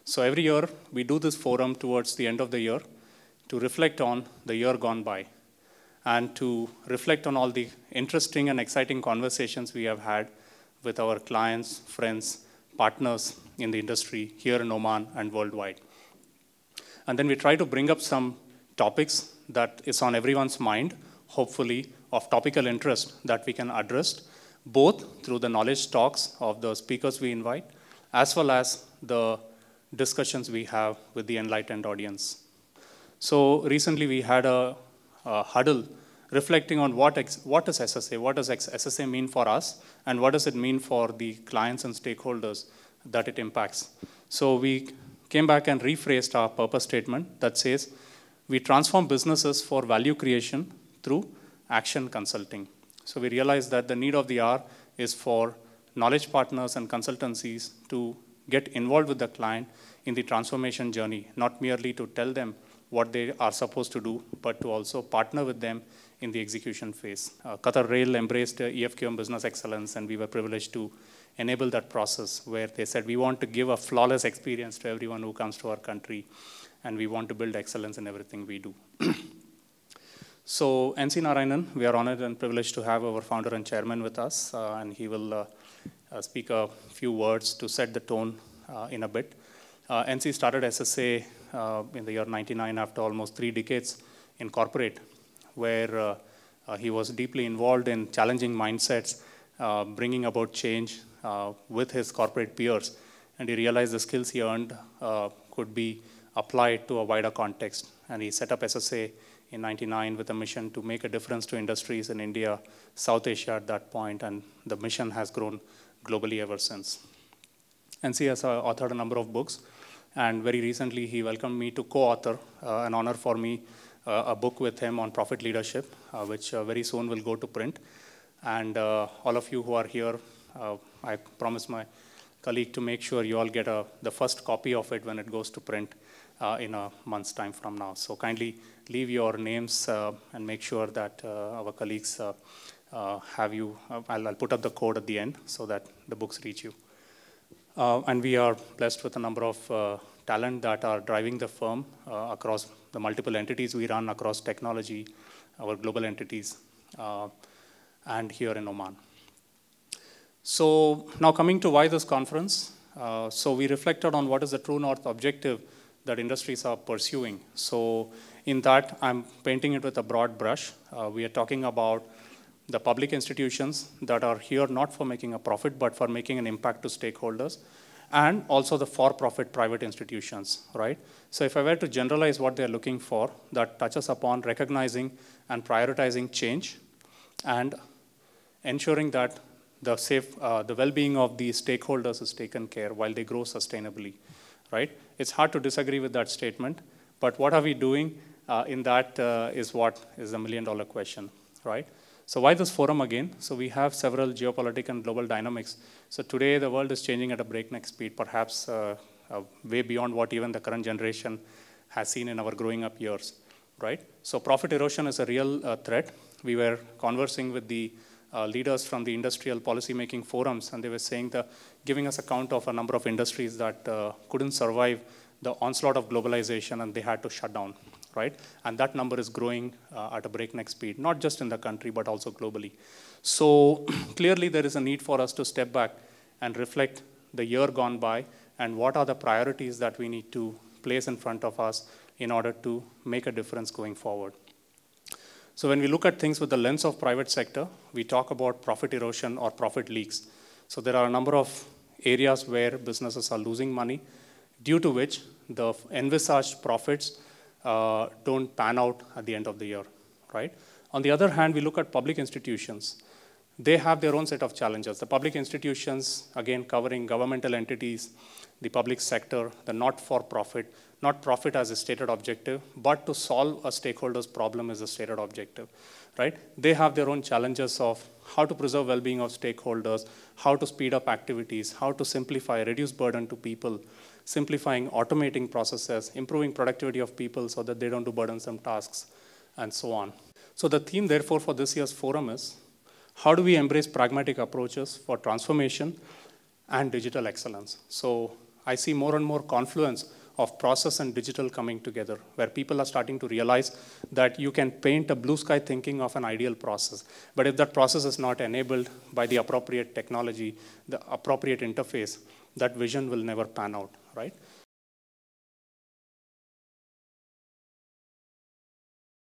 So every year, we do this forum towards the end of the year to reflect on the year gone by and to reflect on all the interesting and exciting conversations we have had with our clients, friends, partners in the industry here in Oman and worldwide. And then we try to bring up some topics that is on everyone's mind, hopefully of topical interest that we can address, both through the knowledge talks of the speakers we invite, as well as the discussions we have with the enlightened audience. So recently we had a huddle reflecting on what is SSA, what does SSA mean for us, and what does it mean for the clients and stakeholders that it impacts. So we came back and rephrased our purpose statement that says, we transform businesses for value creation through action consulting. So we realized that the need of the hour is for knowledge partners and consultancies to get involved with the client in the transformation journey, not merely to tell them what they are supposed to do, but to also partner with them in the execution phase. Qatar Rail embraced EFQM Business Excellence, and we were privileged to enable that process where they said, we want to give a flawless experience to everyone who comes to our country, and we want to build excellence in everything we do. So NC Narayanan, we are honored and privileged to have our founder and chairman with us, and he will speak a few words to set the tone in a bit. NC started SSA in the year 99 after almost 3 decades in corporate, where he was deeply involved in challenging mindsets, bringing about change with his corporate peers, and he realized the skills he earned could be applied to a wider context. And he set up SSA in 99 with a mission to make a difference to industries in India, South Asia at that point, and the mission has grown globally ever since. NC has authored a number of books, and very recently he welcomed me to co-author, an honor for me, a book with him on profit leadership, which very soon will go to print. And all of you who are here, I promise my colleague to make sure you all get the first copy of it when it goes to print in a month's time from now. So kindly leave your names and make sure that our colleagues have you. I'll put up the code at the end so that the books reach you. And we are blessed with a number of talent that are driving the firm across the multiple entities we run across technology, our global entities, and here in Oman. So now coming to why this conference. So we reflected on what is the true north objective that industries are pursuing. So in that, I'm painting it with a broad brush. We are talking about the public institutions that are here not for making a profit, but for making an impact to stakeholders, and also the for-profit private institutions, right? So if I were to generalize what they're looking for, that touches upon recognizing and prioritizing change and ensuring that the well-being of the stakeholders is taken care while they grow sustainably, right? It's hard to disagree with that statement, but what are we doing in that is what is the million-dollar question, right? So why this forum again? So we have several geopolitical and global dynamics. So today the world is changing at a breakneck speed, perhaps way beyond what even the current generation has seen in our growing up years, right? So profit erosion is a real threat. We were conversing with the leaders from the industrial policymaking forums, and they were saying giving us account of a number of industries that couldn't survive the onslaught of globalization and they had to shut down, right? And that number is growing at a breakneck speed, not just in the country, but also globally. So clearly there is a need for us to step back and reflect the year gone by and what are the priorities that we need to place in front of us in order to make a difference going forward. So when we look at things with the lens of private sector, we talk about profit erosion or profit leaks. So there are a number of areas where businesses are losing money, due to which the envisaged profits don't pan out at the end of the year, right? On the other hand, we look at public institutions. They have their own set of challenges. The public institutions, again, covering governmental entities, the public sector, the not-for-profit, not profit as a stated objective, but to solve a stakeholder's problem is a stated objective, right? They have their own challenges of how to preserve well-being of stakeholders, how to speed up activities, how to simplify, reduce burden to people, simplifying, automating processes, improving productivity of people so that they don't do burdensome tasks, and so on. So the theme, therefore, for this year's forum is, how do we embrace pragmatic approaches for transformation and digital excellence? So I see more and more confluence of process and digital coming together, where people are starting to realize that you can paint a blue sky thinking of an ideal process. But if that process is not enabled by the appropriate technology, the appropriate interface, that vision will never pan out, right?